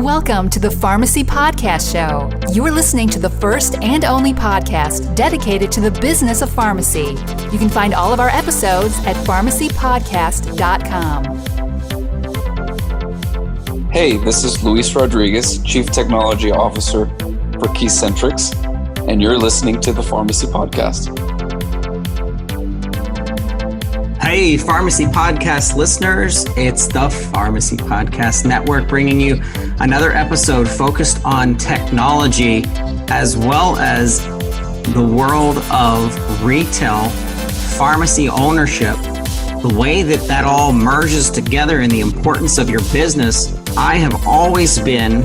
Welcome to the Pharmacy Podcast Show. You're listening to the first and only podcast dedicated to the business of pharmacy. You can find all of our episodes at pharmacypodcast.com. Hey, this is Luis Rodriguez, Chief Technology Officer for KeyCentrix, and you're listening to the Pharmacy Podcast. Hey, Pharmacy Podcast listeners, it's the Pharmacy Podcast Network bringing you another episode focused on technology as well as the world of retail, pharmacy ownership, the way that all merges together and the importance of your business. I have always been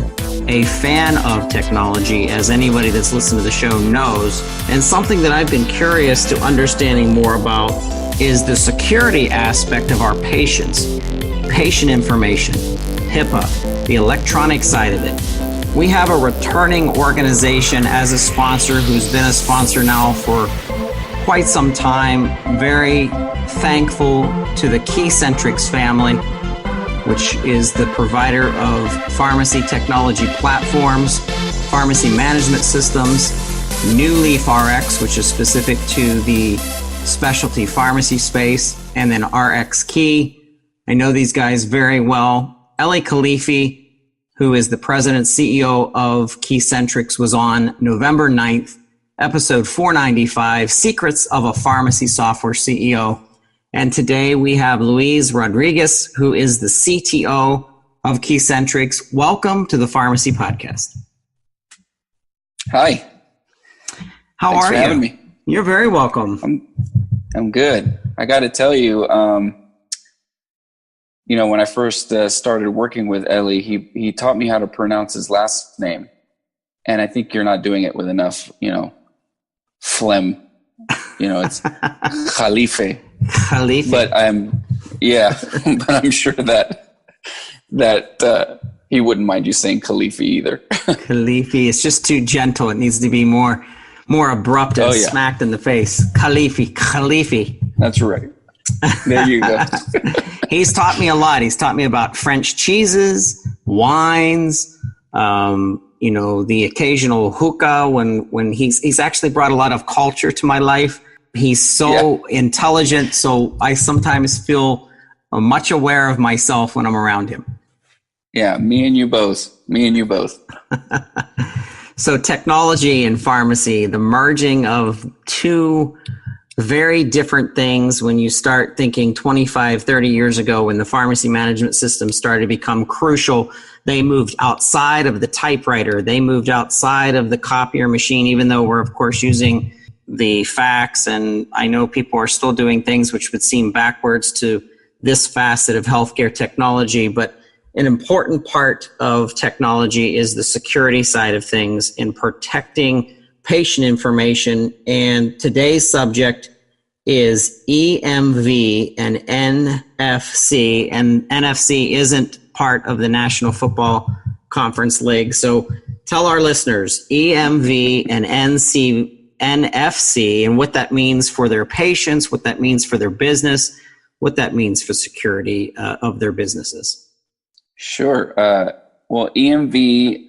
a fan of technology, as anybody that's listened to the show knows, and something that I've been curious to understanding more about is the security aspect of our patients, patient information, HIPAA, the electronic side of it. We have a returning organization as a sponsor who's been a sponsor now for quite some time. Very thankful to the KeyCentrix family, which is the provider of pharmacy technology platforms, pharmacy management systems, New Leaf RX, which is specific to the specialty pharmacy space, and then RX Key. I know these guys very well. Ellie Khalifi, who is the president CEO of KeyCentrix, was on November 9th, episode 495, Secrets of a Pharmacy Software CEO. And today we have Luis Rodriguez, who is the CTO of KeyCentrix. Welcome to the Pharmacy Podcast. Hi. How Thanks are for you? having me. You're very welcome. I'm good. I got to tell you, when I first started working with Ellie, he taught me how to pronounce his last name. And I think you're not doing it with enough, phlegm. It's Khalife. Khalifi. But but I'm sure that he wouldn't mind you saying Khalifi either. Khalifi. It's just too gentle. It needs to be more abrupt and smacked in the face. Khalifi. That's right. There you go. He's taught me a lot. He's taught me about French cheeses, wines, the occasional hookah when he's actually brought a lot of culture to my life. He's so intelligent, so I sometimes feel much aware of myself when I'm around him. Yeah, me and you both. So technology and pharmacy, the merging of two very different things. When you start thinking 25, 30 years ago, when the pharmacy management system started to become crucial, they moved outside of the typewriter. They moved outside of the copier machine, even though we're, of course, using the fax. And I know people are still doing things which would seem backwards to this facet of healthcare technology. But an important part of technology is the security side of things in protecting patient information. And today's subject is EMV and NFC. And NFC isn't part of the National Football Conference League. So tell our listeners EMV and NFC and what that means for their patients, what that means for their business, what that means for security of their businesses. Sure. Well, EMV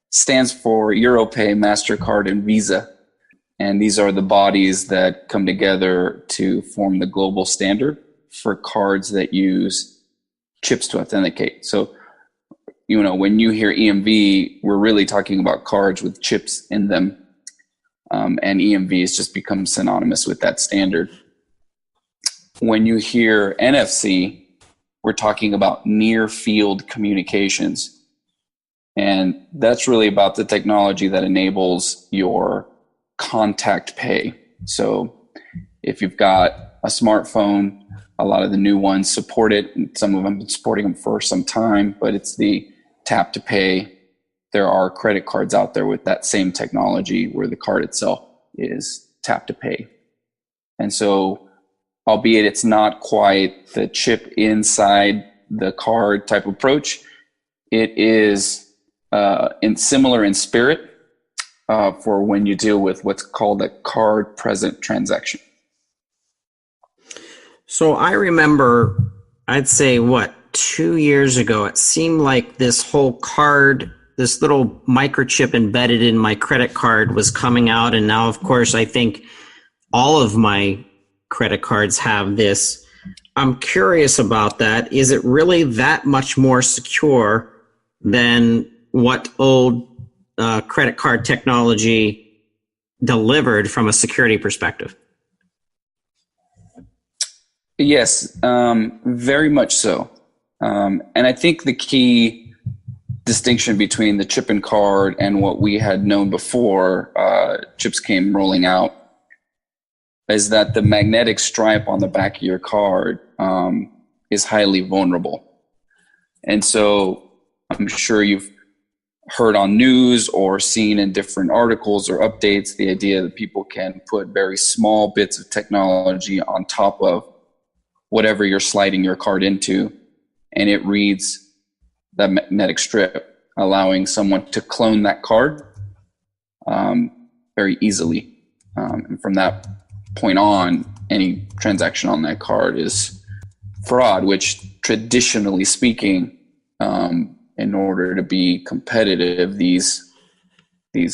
stands for Europay, MasterCard, and Visa. And these are the bodies that come together to form the global standard for cards that use chips to authenticate. So, when you hear EMV, we're really talking about cards with chips in them. And EMV has just become synonymous with that standard. When you hear NFC, we're talking about near field communications. And that's really about the technology that enables your contact pay. So if you've got a smartphone, a lot of the new ones support it. And some of them have been supporting them for some time, but it's the tap to pay. There are credit cards out there with that same technology where the card itself is tap to pay. And so, albeit it's not quite the chip inside the card type approach, it is similar in spirit for when you deal with what's called a card present transaction. So I remember, I'd say 2 years ago, it seemed like this whole card, this little microchip embedded in my credit card was coming out. And now, of course, I think all of my credit cards have this. I'm curious about that. Is it really that much more secure than what old credit card technology delivered from a security perspective? Yes, very much so. And I think the key distinction between the chip and card and what we had known before chips came rolling out is that the magnetic stripe on the back of your card is highly vulnerable. And so I'm sure you've heard on news or seen in different articles or updates the idea that people can put very small bits of technology on top of whatever you're sliding your card into, and it reads the magnetic strip, allowing someone to clone that card very easily. And from that point on, any transaction on that card is fraud, which traditionally speaking, in order to be competitive, these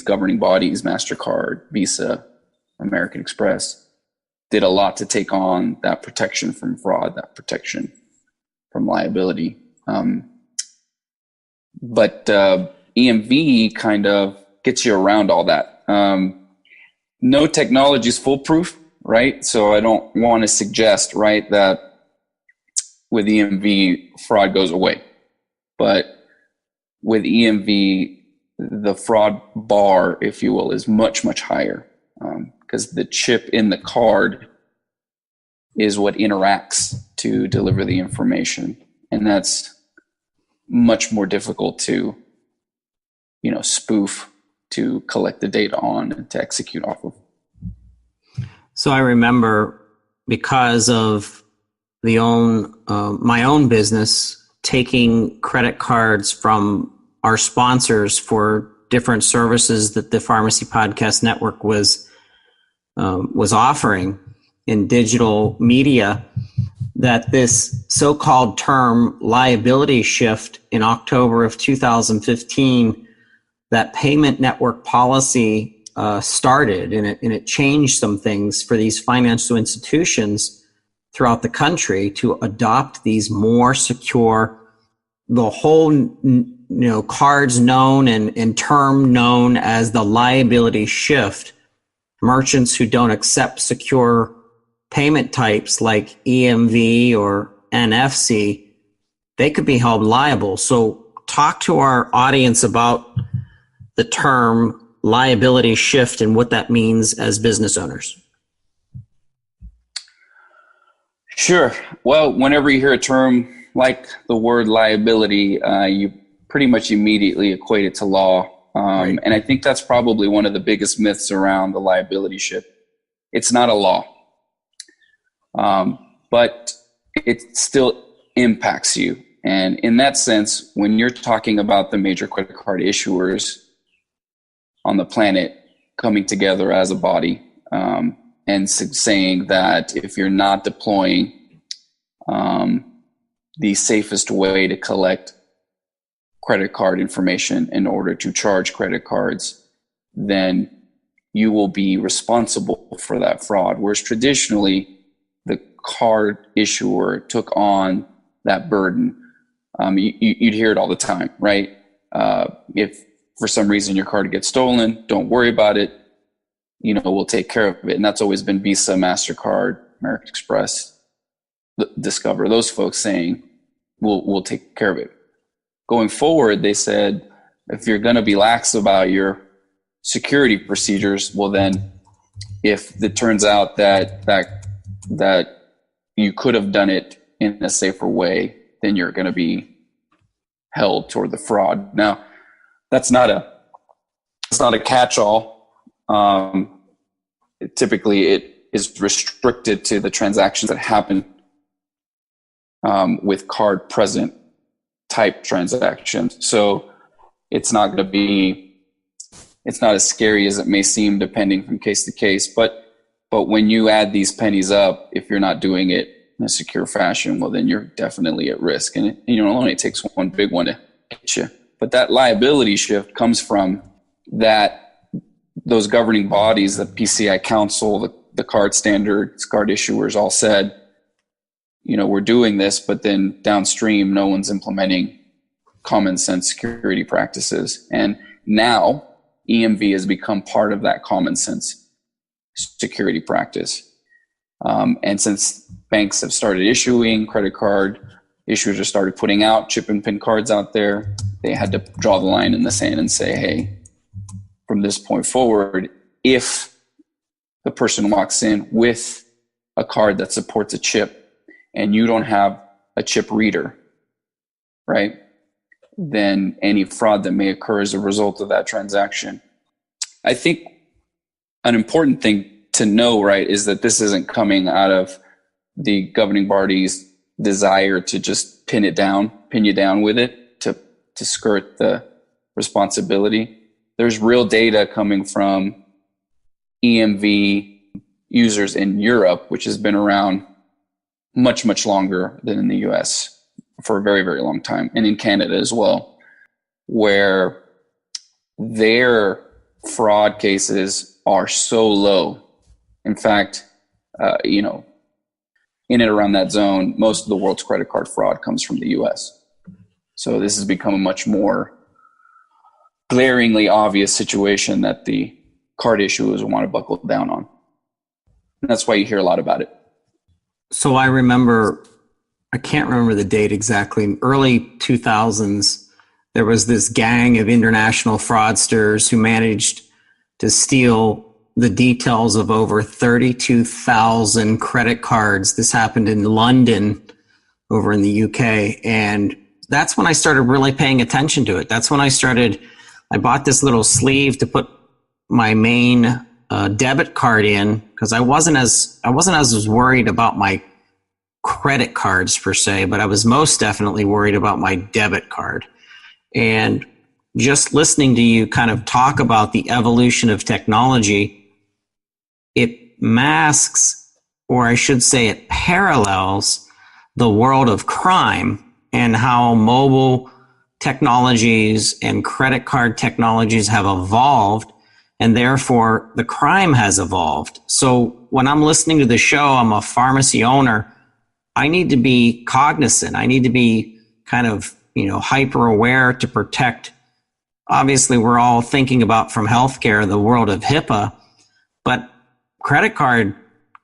governing bodies, MasterCard, Visa, American Express, did a lot to take on that protection from fraud, that protection from liability. But EMV kind of gets you around all that. No technology is foolproof, right? So I don't want to suggest, right, that with EMV, fraud goes away. But with EMV, the fraud bar, if you will, is much, much higher. Because the chip in the card is what interacts to deliver the information. And that's much more difficult to, spoof, to collect the data on and to execute off of. So I remember, because of my own business, taking credit cards from our sponsors for different services that the Pharmacy Podcast Network was offering in digital media, that this so-called term liability shift in October of 2015, that payment network policy started, and it changed some things for these financial institutions throughout the country to adopt these more secure, the whole cards known and term known as the liability shift. Merchants who don't accept secure payment types like EMV or NFC, they could be held liable. So talk to our audience about the term liability shift and what that means as business owners. Sure. Well, whenever you hear a term like the word liability, you pretty much immediately equate it to law. Right. And I think that's probably one of the biggest myths around the liability shift. It's not a law, but it still impacts you. And in that sense, when you're talking about the major credit card issuers on the planet coming together as a body and saying that if you're not deploying the safest way to collect credit card information in order to charge credit cards, then you will be responsible for that fraud. Whereas traditionally, the card issuer took on that burden. You'd hear it all the time, right? If for some reason your card gets stolen, don't worry about it. We'll take care of it. And that's always been Visa, MasterCard, American Express, Discover, those folks saying, we'll take care of it. Going forward, they said, if you're going to be lax about your security procedures, well then, if it turns out that you could have done it in a safer way, then you're going to be held toward the fraud. Now, it's not a catch-all. Typically, it is restricted to the transactions that happen with card present type transactions. So it's not as scary as it may seem depending from case to case. But when you add these pennies up, if you're not doing it in a secure fashion, well, then you're definitely at risk. And it only takes one big one to hit you. But that liability shift comes from those governing bodies, the PCI Council, the card standards, card issuers all said, we're doing this, but then downstream, no one's implementing common sense security practices. And now EMV has become part of that common sense security practice. And since banks have started issuing, credit card issuers have started putting out chip and PIN cards out there, they had to draw the line in the sand and say, hey, from this point forward, if the person walks in with a card that supports a chip and you don't have a chip reader, right, then any fraud that may occur as a result of that transaction. I think an important thing to know, right, is that this isn't coming out of the governing body's desire to just pin you down with it, to skirt the responsibility. There's real data coming from EMV users in Europe, which has been around much, much longer than in the US for a very, very long time, and in Canada as well, where their fraud cases are so low. In fact, in and around that zone, most of the world's credit card fraud comes from the US. So this has become a much more glaringly obvious situation that the card issuers want to buckle down on. And that's why you hear a lot about it. So I can't remember the date exactly, in early 2000s, there was this gang of international fraudsters who managed to steal the details of over 32,000 credit cards. This happened in London, over in the UK. And that's when I started really paying attention to it. That's when I bought this little sleeve to put my main debit card in, because I wasn't as worried about my credit cards per se, but I was most definitely worried about my debit card. And just listening to you kind of talk about the evolution of technology, it masks, or I should say it parallels, the world of crime and how mobile technologies and credit card technologies have evolved, and therefore the crime has evolved. So when I'm listening to the show, I'm a pharmacy owner, I need to be cognizant. I need to be kind of, hyper aware to protect. Obviously, we're all thinking about, from healthcare, the world of HIPAA, but credit card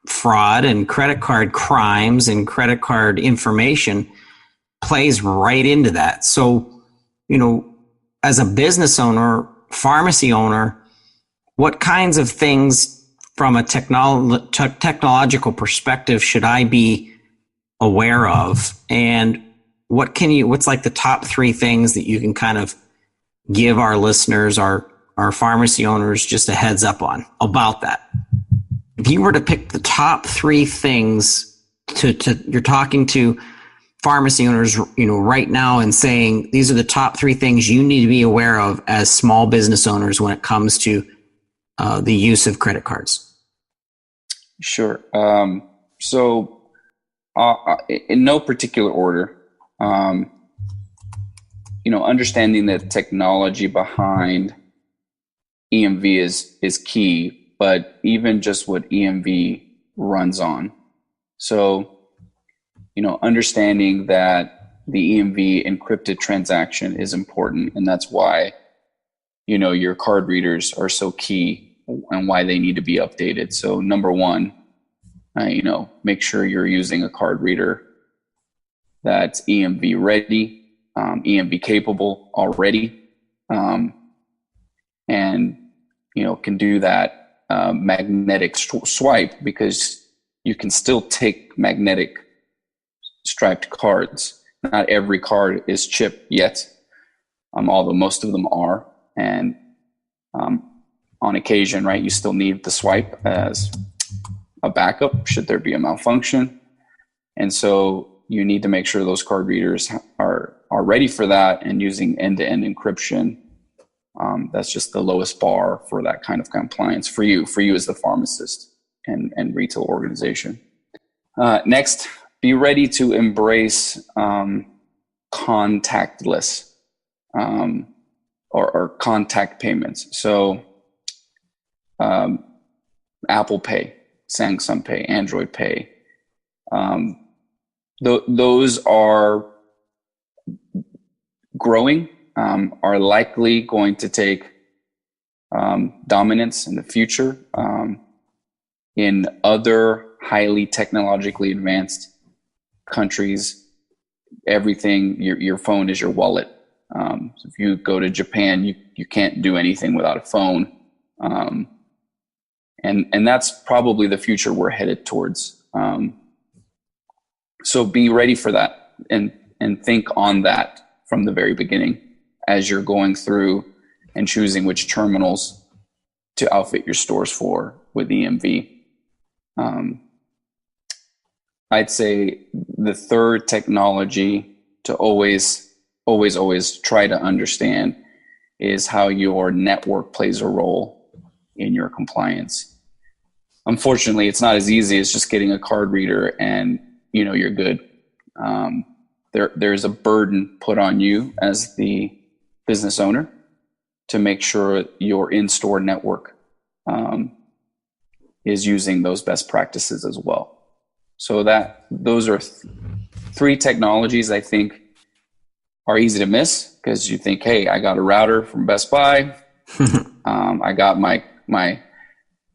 fraud and credit card crimes and credit card information plays right into that. So, as a business owner, pharmacy owner, what kinds of things from a technological perspective should I be aware of? And what's like the top 3 things that you can kind of give our listeners, our pharmacy owners, just a heads up on about that? If you were to pick the top 3 things you're talking to pharmacy owners, right now, and saying, these are the top 3 things you need to be aware of as small business owners when it comes to the use of credit cards. Sure. So in no particular order, understanding the technology behind EMV is key, but even just what EMV runs on. So, understanding that the EMV encrypted transaction is important, and that's why, your card readers are so key and why they need to be updated. So number one, make sure you're using a card reader that's EMV ready, EMV capable already, and can do that magnetic swipe, because you can still take magnetic striped cards. Not every card is chipped yet, although most of them are. And on occasion, right, you still need the swipe as a backup should there be a malfunction. And so you need to make sure those card readers are ready for that, and using end-to-end encryption. That's just the lowest bar for that kind of compliance for you as the pharmacist and retail organization. Next, be ready to embrace contactless or contact payments. So Apple Pay, Samsung Pay, Android Pay. Those are growing, are likely going to take dominance in the future. In other highly technologically advanced countries, everything, your phone is your wallet. So if you go to Japan, you can't do anything without a phone. And that's probably the future we're headed towards. So be ready for that and think on that from the very beginning as you're going through and choosing which terminals to outfit your stores for with EMV. I'd say the third technology to always try to understand is how your network plays a role in your compliance. Unfortunately, it's not as easy as just getting a card reader and you're good. There's a burden put on you as the business owner to make sure your in-store network is using those best practices as well. So those are three technologies I think are easy to miss because you think, hey, I got a router from Best Buy. I got my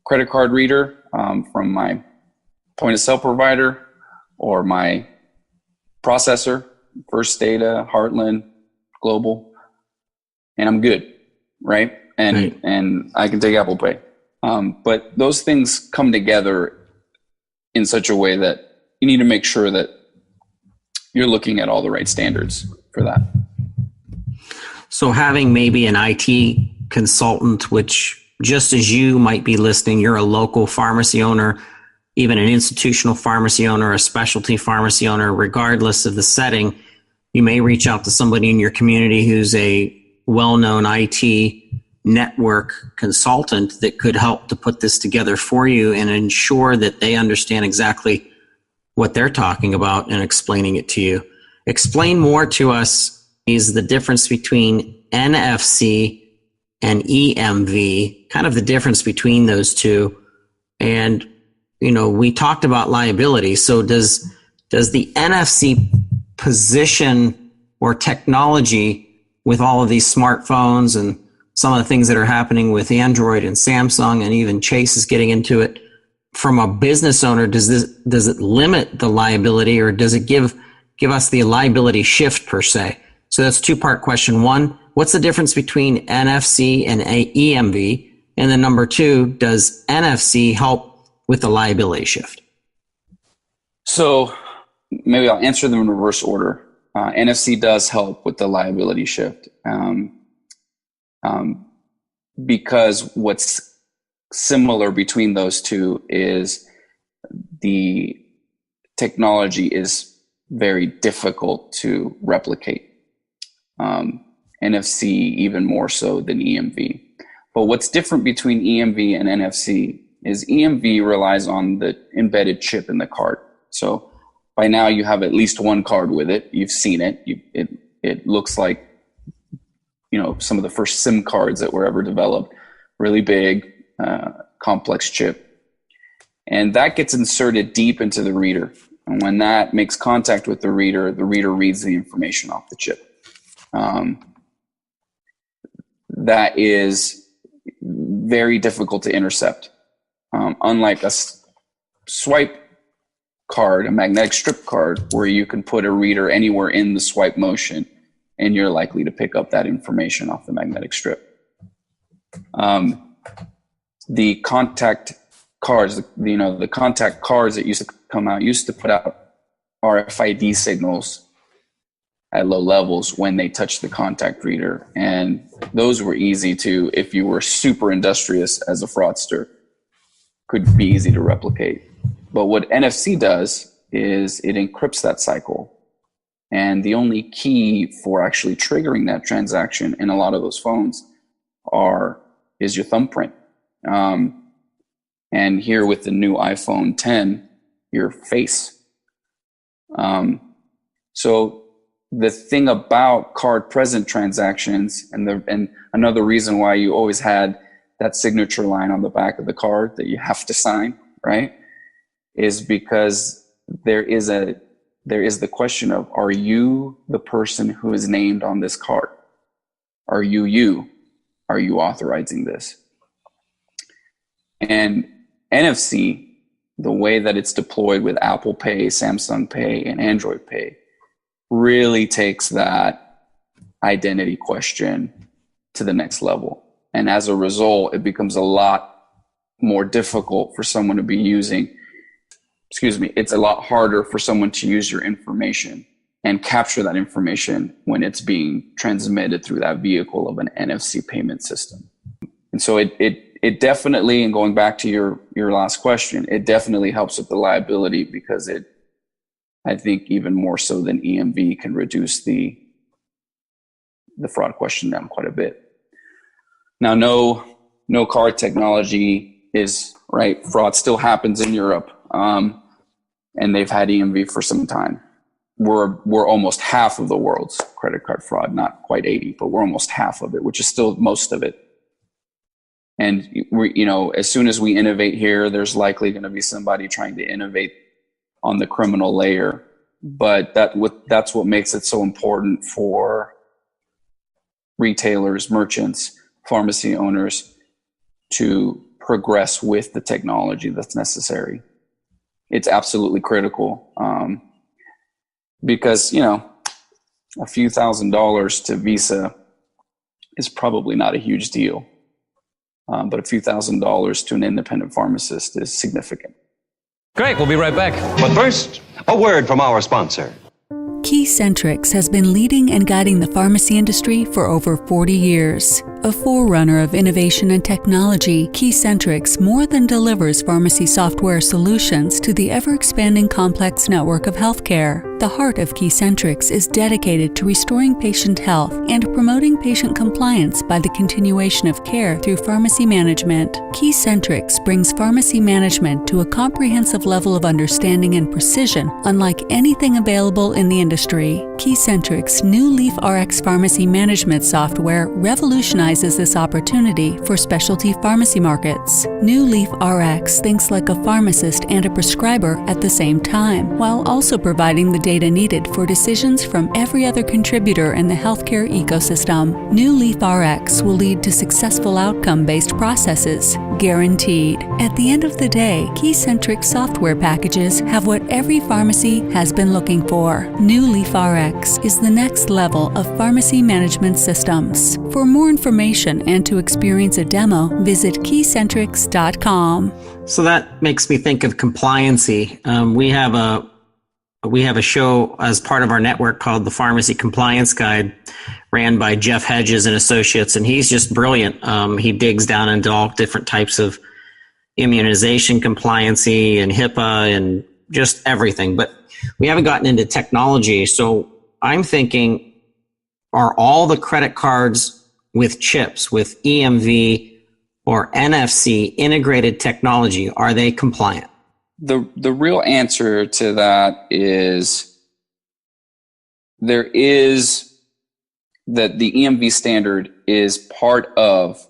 credit card reader from my point of sale provider or my processor, First Data, Heartland, Global, and I'm good, right? And I can take Apple Pay. But those things come together in such a way that you need to make sure that you're looking at all the right standards for that. So having maybe an IT consultant, which just as you might be listening, you're a local pharmacy owner, even an institutional pharmacy owner, a specialty pharmacy owner, regardless of the setting, you may reach out to somebody in your community who's a well-known IT network consultant that could help to put this together for you and ensure that they understand exactly what they're talking about and explaining it to you. Explain more to us is the difference between NFC and EMV, kind of the difference between those two. And, we talked about liability. So does the NFC position or technology with all of these smartphones and some of the things that are happening with Android and Samsung and even Chase is getting into it, from a business owner, does it limit the liability or does it give us the liability shift per se? So that's two-part question. One, what's the difference between NFC and EMV? And then number two, does NFC help with the liability shift? So maybe I'll answer them in reverse order. NFC does help with the liability shift because what's similar between those two is the technology is very difficult to replicate. NFC even more so than EMV. But what's different between EMV and NFC is EMV relies on the embedded chip in the card. So by now you have at least one card with it. You've seen it. It looks like some of the first SIM cards that were ever developed. Really big, complex chip. And that gets inserted deep into the reader. And when that makes contact with the reader reads the information off the chip. That is very difficult to intercept. Unlike a swipe card, a magnetic strip card, where you can put a reader anywhere in the swipe motion and you're likely to pick up that information off the magnetic strip. The contact cards, the contact cards that used to come out used to put out RFID signals at low levels when they touched the contact reader. And those were easy to, if you were super industrious as a fraudster, could be easy to replicate. But what NFC does is it encrypts that cycle. And the only key for actually triggering that transaction in a lot of those phones is your thumbprint. And here with the new iPhone 10, your face. So the thing about card present transactions, and another reason why you always had that signature line on the back of the card that you have to sign, right, is because there is the question of, are you the person who is named on this card? Are you? Are you authorizing this? And NFC, the way that it's deployed with Apple Pay, Samsung Pay, and Android Pay, really takes that identity question to the next level. And as a result, it becomes a lot more difficult for someone to be using, it's a lot harder for someone to use your information and capture that information when it's being transmitted through that vehicle of an NFC payment system. And so it definitely, and going back to your last question, it definitely helps with the liability, because I think even more so than EMV, can reduce the fraud question down quite a bit. Now, no card technology is right. Fraud still happens in Europe, and they've had EMV for some time. We're almost half of the world's credit card fraud, not quite 80, but we're almost half of it, which is still most of it. And as soon as we innovate here, there's likely going to be somebody trying to innovate on the criminal layer. But that's what makes it so important for retailers, merchants, pharmacy owners to progress with the technology that's necessary. It's absolutely critical, because a few $1,000s to Visa is probably not a huge deal, but a few $1,000s to an independent pharmacist is significant. Great, we'll be right back. But first, a word from our sponsor. KeyCentrix has been leading and guiding the pharmacy industry for over 40 years. A forerunner of innovation and technology, KeyCentrix more than delivers pharmacy software solutions to the ever-expanding complex network of healthcare. The heart of KeyCentrix is dedicated to restoring patient health and promoting patient compliance by the continuation of care through pharmacy management. KeyCentrix brings pharmacy management to a comprehensive level of understanding and precision unlike anything available in the industry. KeyCentrix New Leaf RX pharmacy management software revolutionizes this opportunity for specialty pharmacy markets. New Leaf RX thinks like a pharmacist and a prescriber at the same time, while also providing the data needed for decisions from every other contributor in the healthcare ecosystem. New Leaf RX will lead to successful outcome-based processes, guaranteed. At the end of the day, KeyCentrix software packages have what every pharmacy has been looking for. New Leaf RX is the next level of pharmacy management systems. For more information and to experience a demo, visit KeyCentrix.com. So that makes me think of compliancy. We have a show as part of our network called the Pharmacy Compliance Guide, ran by Jeff Hedges and Associates, and he's just brilliant. He digs down into all different types of immunization compliancy and HIPAA and just everything. But we haven't gotten into technology. So I'm thinking, are all the credit cards with chips, with EMV or NFC integrated technology, are they compliant? The real answer to that is there is that the EMV standard is part of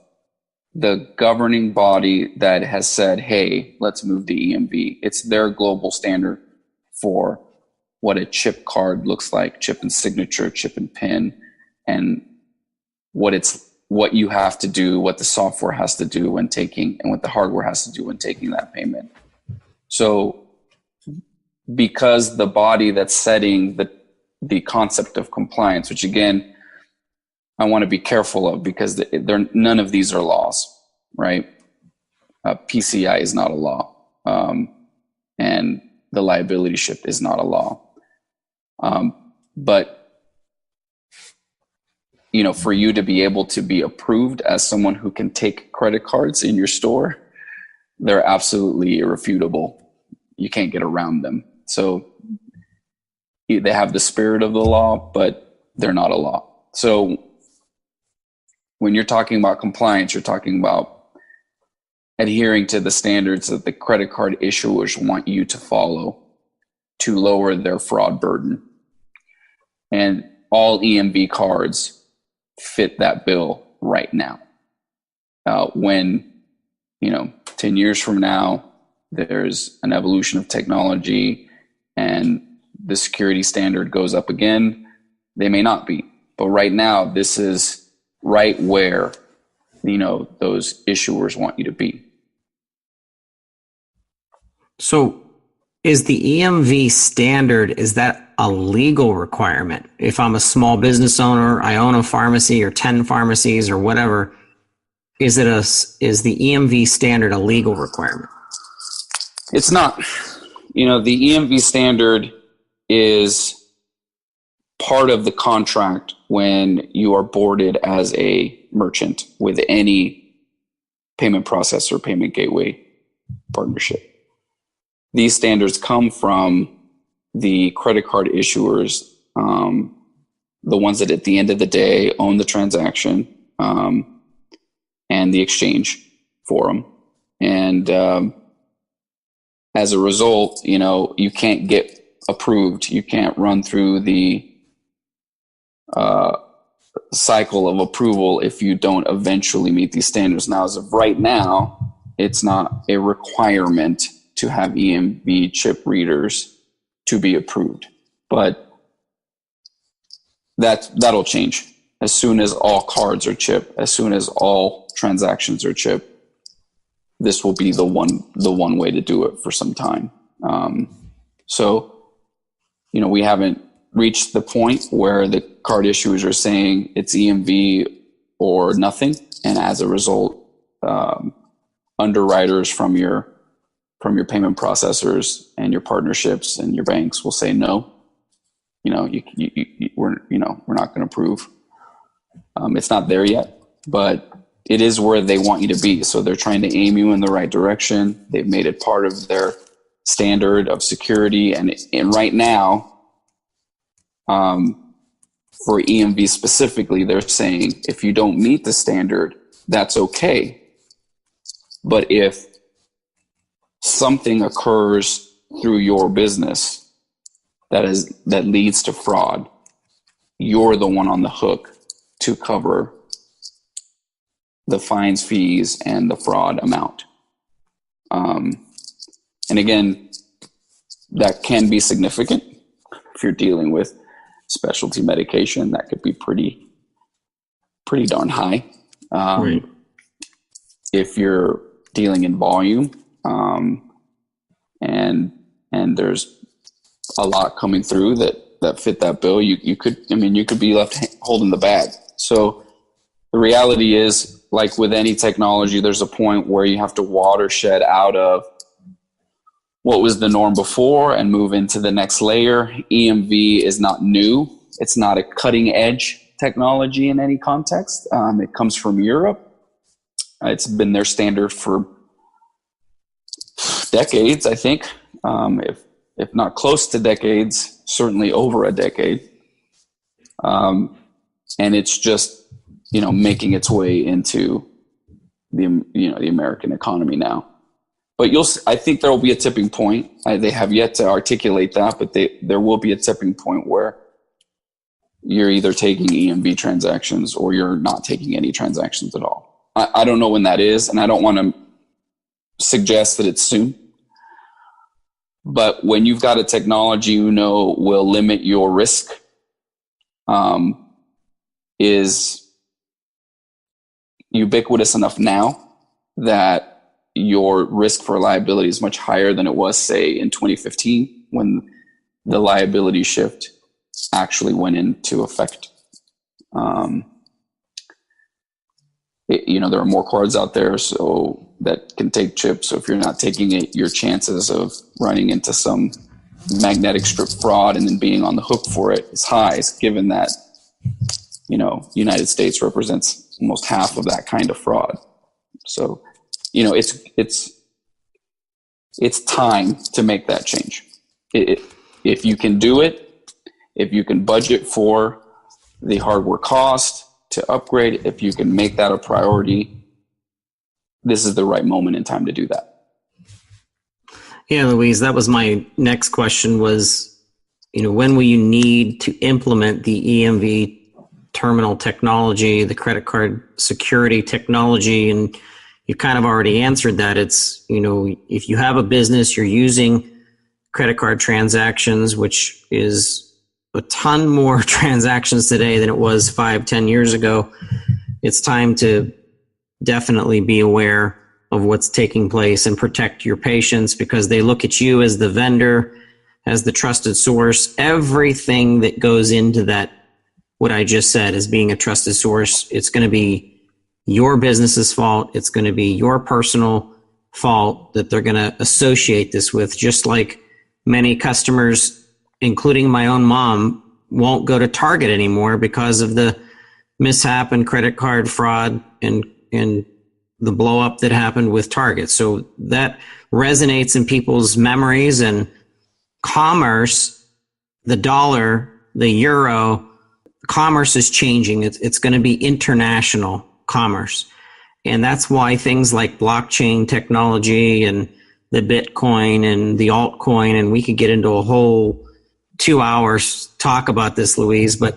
the governing body that has said, hey, let's move to EMV. It's their global standard for what a chip card looks like, chip and signature, chip and PIN, and what you have to do, what the software has to do when taking, and what the hardware has to do when taking that payment. So because the body that's setting the concept of compliance, which again, I want to be careful of, because none of these are laws, right? PCI is not a law, and the liability shift is not a law. But for you to be able to be approved as someone who can take credit cards in your store, they're absolutely irrefutable. You can't get around them. So they have the spirit of the law, but they're not a law. So when you're talking about compliance, you're talking about adhering to the standards that the credit card issuers want you to follow. to lower their fraud burden. And all EMV cards fit that bill right now. When, 10 years from now, there's an evolution of technology and the security standard goes up again, they may not be. But right now, this is right where, those issuers want you to be. So is the EMV standard, is that a legal requirement? If I'm a small business owner, I own a pharmacy or 10 pharmacies or whatever, is the EMV standard a legal requirement? It's not. The EMV standard is part of the contract when you are boarded as a merchant with any payment processor, payment gateway partnership. These standards come from the credit card issuers, the ones that at the end of the day own the transaction and the exchange for them. And as a result, you can't get approved. You can't run through the cycle of approval if you don't eventually meet these standards. Now, as of right now, it's not a requirement to have EMV chip readers to be approved, but that'll change as soon as all cards are chipped, as soon as all transactions are chipped. This will be the one way to do it for some time. We haven't reached the point where the card issuers are saying it's EMV or nothing, and as a result, underwriters from your payment processors and your partnerships and your banks will say no. We're not going to approve. It's not there yet, but it is where they want you to be. So they're trying to aim you in the right direction. They've made it part of their standard of security, and right now, for EMV specifically, they're saying if you don't meet the standard, that's okay. But if something occurs through your business that leads to fraud, you're the one on the hook to cover the fines, fees, and the fraud amount. And again, that can be significant. If you're dealing with specialty medication, that could be pretty darn high. Right. If you're dealing in volume, and there's a lot coming through that fit that bill, you could be left holding the bag. So the reality is, like with any technology, there's a point where you have to watershed out of what was the norm before and move into the next layer. EMV is not new. It's not a cutting edge technology in any context. It comes from Europe. It's been their standard for decades, I think, if not close to decades, certainly over a decade. And it's just, making its way into the American economy now. But I think there will be a tipping point. They have yet to articulate that, but there will be a tipping point where you're either taking EMV transactions or you're not taking any transactions at all. I don't know when that is, and I don't want to suggest that it's soon. But when you've got a technology will limit your risk, is ubiquitous enough now that your risk for liability is much higher than it was, say, in 2015 when the liability shift actually went into effect. There are more cards out there so that can take chips. So if you're not taking it, your chances of running into some magnetic strip fraud and then being on the hook for it is high, given that, United States represents almost half of that kind of fraud. So, it's time to make that change. If you can do it, if you can budget for the hardware cost to upgrade, if you can make that a priority, this is the right moment in time to do that. Yeah, Louise, that was my next question was, when will you need to implement the EMV terminal technology, the credit card security technology? And you kind of already answered that. It's, if you have a business, you're using credit card transactions, which is a ton more transactions today than it was 5-10 years ago. It's time to definitely be aware of what's taking place and protect your patients, because they look at you as the vendor, as the trusted source. Everything that goes into that, what I just said, as being a trusted source, it's going to be your business's fault. It's going to be your personal fault that they're going to associate this with. Just like many customers, including my own mom, won't go to Target anymore because of the mishap and credit card fraud and the blow up that happened with Target. So that resonates in people's memories, and commerce, the dollar, the euro, commerce is changing. It's going to be international commerce. And that's why things like blockchain technology and the Bitcoin and the altcoin, and we could get into a whole 2 hours talk about this, Louise, but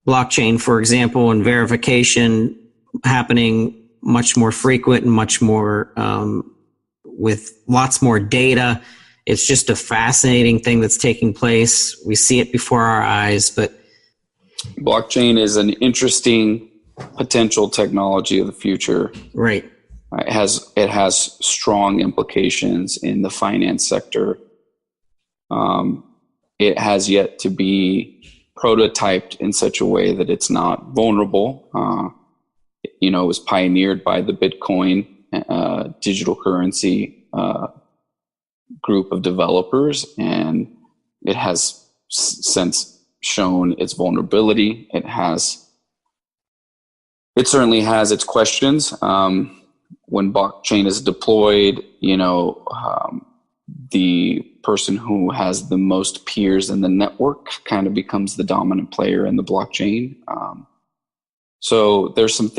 blockchain, for example, and verification happening much more frequent and much more with lots more data. It's just a fascinating thing that's taking place. We see it before our eyes, but blockchain is an interesting potential technology of the future. Right. It has strong implications in the finance sector. It has yet to be prototyped in such a way that it's not vulnerable. It was pioneered by the Bitcoin digital currency group of developers, and it has since shown its vulnerability. It certainly has its questions. When blockchain is deployed, the person who has the most peers in the network kind of becomes the dominant player in the blockchain. So there's some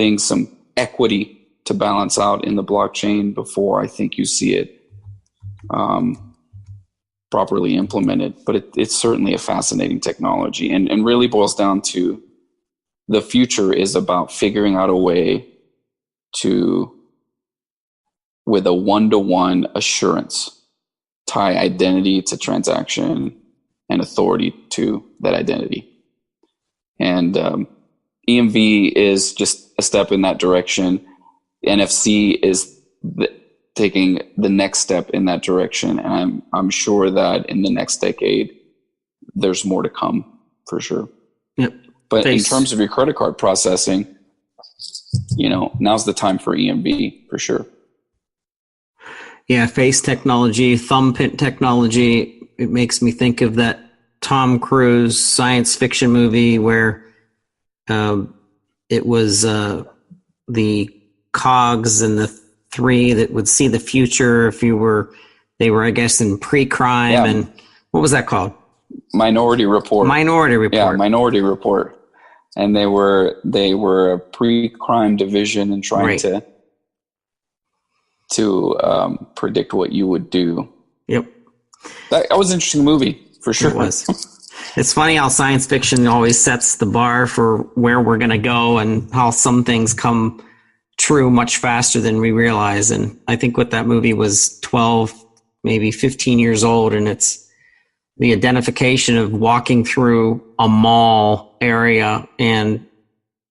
equity to balance out in the blockchain before I think you see it properly implemented. But it's certainly a fascinating technology, and really boils down to the future is about figuring out a way to, with a one-to-one assurance, tie identity to transaction and authority to that identity. And EMV is just a step in that direction. NFC is taking the next step in that direction. And I'm sure that in the next decade, there's more to come for sure. Yep. But in terms of your credit card processing, now's the time for EMV for sure. Yeah, face technology, thumbprint technology. It makes me think of that Tom Cruise science fiction movie where it was the cogs and the three that would see the future if they were, I guess, in pre-crime. Yeah. And what was that called? Minority Report. Yeah, Minority Report. And they were a pre-crime division and trying to predict what you would do. Yep. That was an interesting movie, for sure. It was. It's funny how science fiction always sets the bar for where we're going to go, and how some things come true much faster than we realize. And I think what that movie was 12, maybe 15 years old, and it's the identification of walking through a mall area and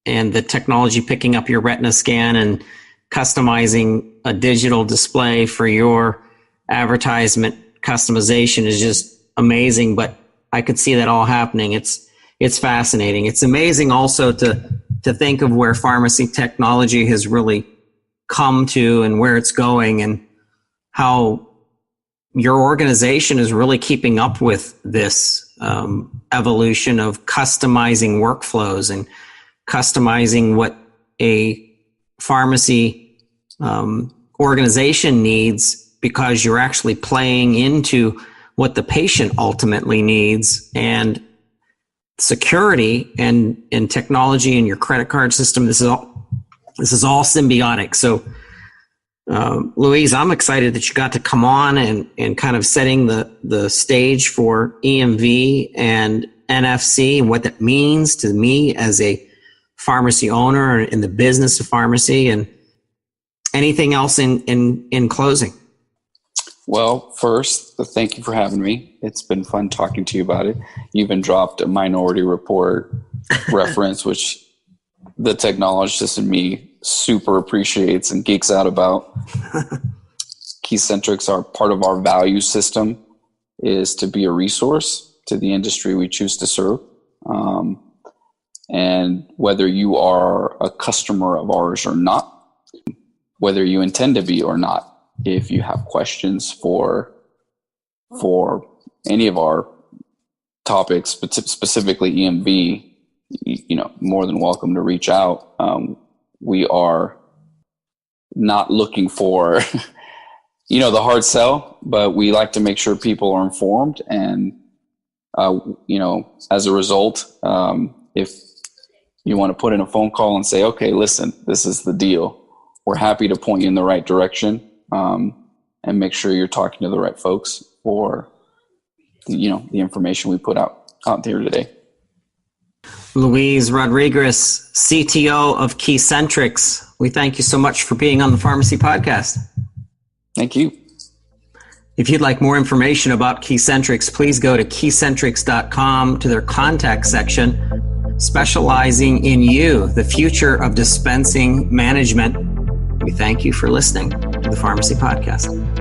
the technology picking up your retina scan and customizing a digital display for your advertisement customization is just amazing. But I could see that all happening. It's fascinating. It's amazing also to think of where pharmacy technology has really come to and where it's going, and how your organization is really keeping up with this evolution of customizing workflows and customizing what a pharmacy organization needs, because you're actually playing into what the patient ultimately needs. And security and technology in your credit card system, this is all symbiotic. So Louise, I'm excited that you got to come on and kind of setting the stage for EMV and NFC and what that means to me as a pharmacy owner in the business of pharmacy, and anything else in closing. Well, first, thank you for having me. It's been fun talking to you about it. You even dropped a Minority Report reference, which the technologist in me super appreciates and geeks out about. KeyCentrix, are part of our value system is to be a resource to the industry we choose to serve. And whether you are a customer of ours or not, whether you intend to be or not, if you have questions for any of our topics, specifically EMV, more than welcome to reach out. We are not looking for, the hard sell, but we like to make sure people are informed. And, as a result, if you want to put in a phone call and say, okay, listen, this is the deal, we're happy to point you in the right direction. And make sure you're talking to the right folks for, the information we put out there today. Louise Rodriguez, CTO of KeyCentrix, we thank you so much for being on the Pharmacy Podcast. Thank you. If you'd like more information about KeyCentrix, please go to keycentrix.com to their contact section, specializing in the future of dispensing management. We thank you for listening to the Pharmacy Podcast.